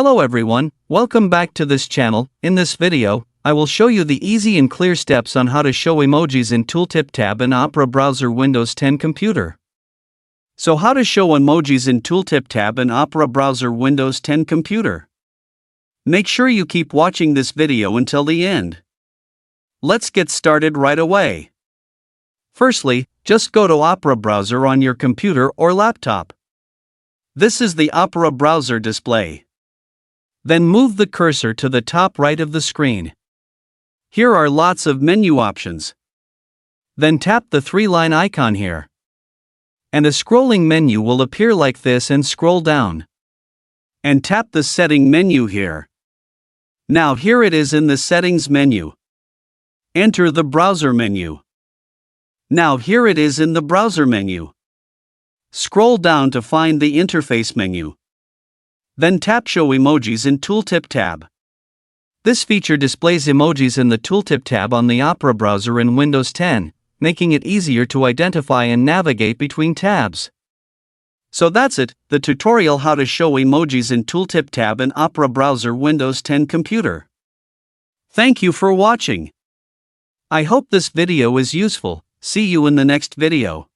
Hello everyone, welcome back to this channel. In this video, I will show you the easy and clear steps on how to show emojis in Tooltip tab in Opera browser Windows 10 computer. So how to show emojis in Tooltip tab in Opera browser Windows 10 computer. Make sure you keep watching this video until the end. Let's get started right away. Firstly, just go to Opera browser on your computer or laptop. This is the Opera browser display. Then move the cursor to the top right of the screen. Here are lots of menu options. Then tap the three-line icon here. And a scrolling menu will appear like this, and scroll down. And tap the setting menu here. Now here it is in the settings menu. Enter the browser menu. Now here it is in the browser menu. Scroll down to find the interface menu. Then tap Show Emojis in Tooltip tab. This feature displays emojis in the Tooltip tab on the Opera browser in Windows 10, making it easier to identify and navigate between tabs. So that's it, the tutorial how to show emojis in Tooltip tab in Opera browser Windows 10 computer. Thank you for watching. I hope this video is useful. See you in the next video.